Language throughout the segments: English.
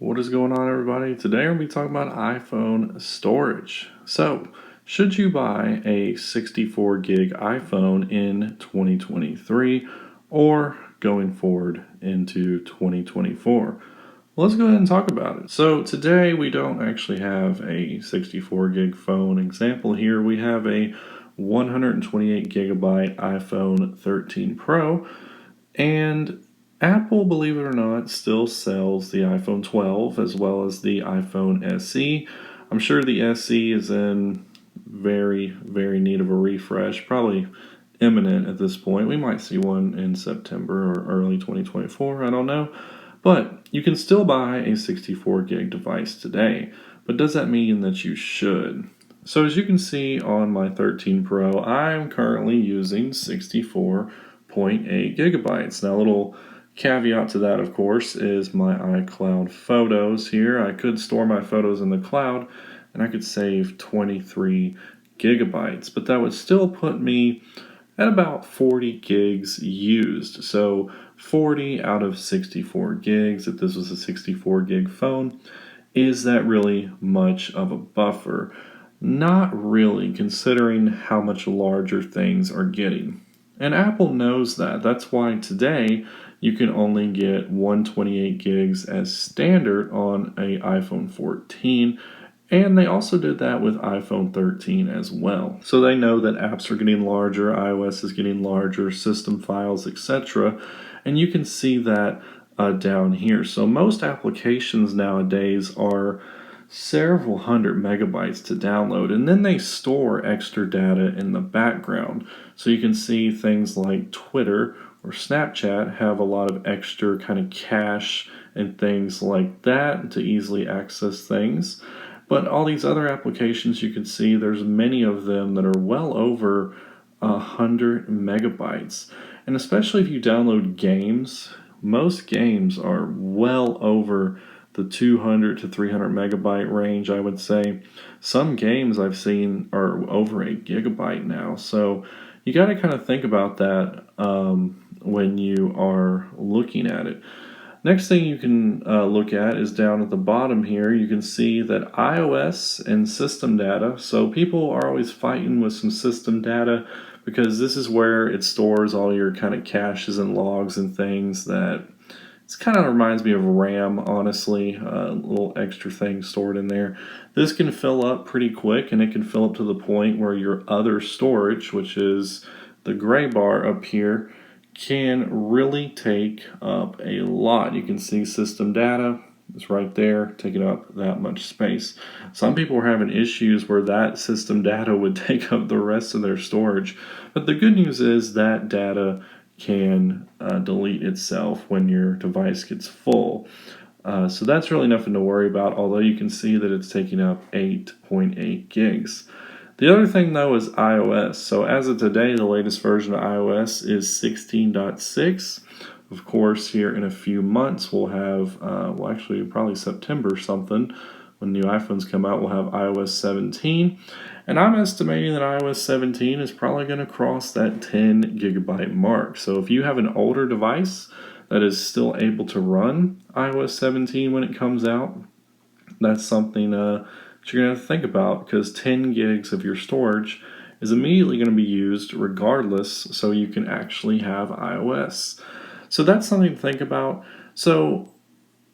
What is going on, everybody? Today we're going to be talking about iPhone storage. So, should you buy a 64 gig iPhone in 2023 or going forward into 2024? Let's go ahead and talk about it. So, today we don't actually have a 64 gig phone example here. We have a 128 gigabyte iPhone 13 Pro, and Apple, believe it or not, still sells the iPhone 12 as well as the iPhone SE. I'm sure the SE is in very need of a refresh, probably imminent at this point. We might see one in September or early 2024, I don't know. But you can still buy a 64 gig device today. But does that mean that you should? So as you can see on my 13 Pro, I'm currently using 64.8 gigabytes. Now, a little caveat to that, of course, is my iCloud photos here. I could store my photos in the cloud and I could save 23 gigabytes, but that would still put me at about 40 gigs used. So 40 out of 64 gigs, if this was a 64 gig phone, is that really much of a buffer? Not really, considering how much larger things are getting. And Apple knows that. That's why today you can only get 128 gigs as standard on a iPhone 14. And they also did that with iPhone 13 as well. So they know that apps are getting larger, iOS is getting larger, system files, etc. And you can see that down here. So most applications nowadays are several hundred megabytes to download, and then they store extra data in the background. So you can see things like Twitter or Snapchat have a lot of extra kind of cache and things like that to easily access things. But all these other applications, you can see there's many of them that are well over 100 megabytes. And especially if you download games, most games are well over the 200 to 300 megabyte range, I would say. Some games I've seen are over a gigabyte now. So you got to kind of think about that when you are looking at it. Next thing you can look at is down at the bottom here. You can see that iOS and system data. So people are always fighting with some system data because this is where it stores all your kind of caches and logs and things that it kind of reminds me of RAM, honestly, a little extra thing stored in there. This can fill up pretty quick, and it can fill up to the point where your other storage, which is the gray bar up here, can really take up a lot. You can see system data is right there, taking up that much space. Some people are having issues where that system data would take up the rest of their storage. But the good news is that data can delete itself when your device gets full. So that's really nothing to worry about, although you can see that it's taking up 8.8 gigs. The other thing, though, is iOS. So as of today, the latest version of iOS is 16.6. Of course, here in a few months, we'll have, actually probably September something, when new iPhones come out, we'll have iOS 17. And I'm estimating that iOS 17 is probably going to cross that 10 gigabyte mark. So if you have an older device that is still able to run iOS 17 when it comes out, that's something you're going to have to think about, because 10 gigs of your storage is immediately going to be used regardless, so you can actually have iOS. So that's something to think about. So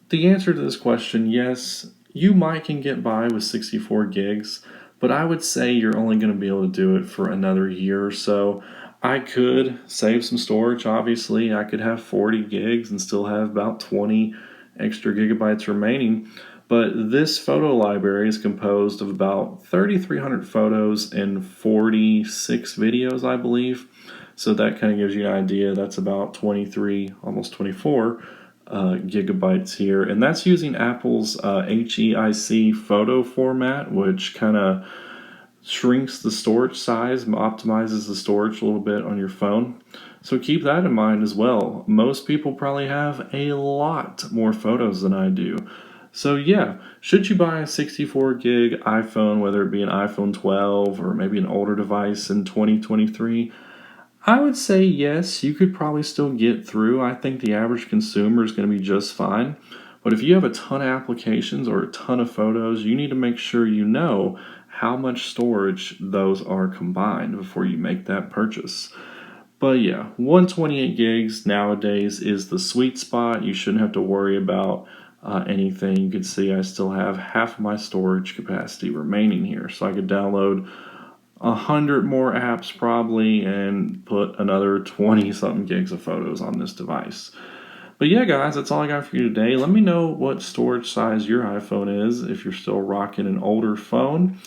the answer to this question, yes, you can get by with 64 gigs, but I would say you're only going to be able to do it for another year or so. I could save some storage, obviously. I could have 40 gigs and still have about 20 extra gigabytes remaining. But this photo library is composed of about 3,300 photos and 46 videos, I believe. So that kind of gives you an idea. That's about 23, almost 24 gigabytes here. And that's using Apple's HEIC photo format, which kind of shrinks the storage size, optimizes the storage a little bit on your phone. So keep that in mind as well. Most people probably have a lot more photos than I do. So yeah, should you buy a 64 gig iPhone, whether it be an iPhone 12 or maybe an older device in 2023? I would say yes, you could probably still get through. I think the average consumer is going to be just fine. But if you have a ton of applications or a ton of photos, you need to make sure you know how much storage those are combined before you make that purchase. But yeah, 128 gigs nowadays is the sweet spot. You shouldn't have to worry about anything. You can see I still have half of my storage capacity remaining here. So I could download 100 more apps probably and put another 20 something gigs of photos on this device. But yeah, guys, that's all I got for you today. Let me know what storage size your iPhone is if you're still rocking an older phone.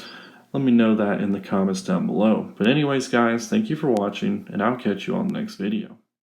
Let me know that in the comments down below. But anyways, guys, thank you for watching, and I'll catch you on the next video.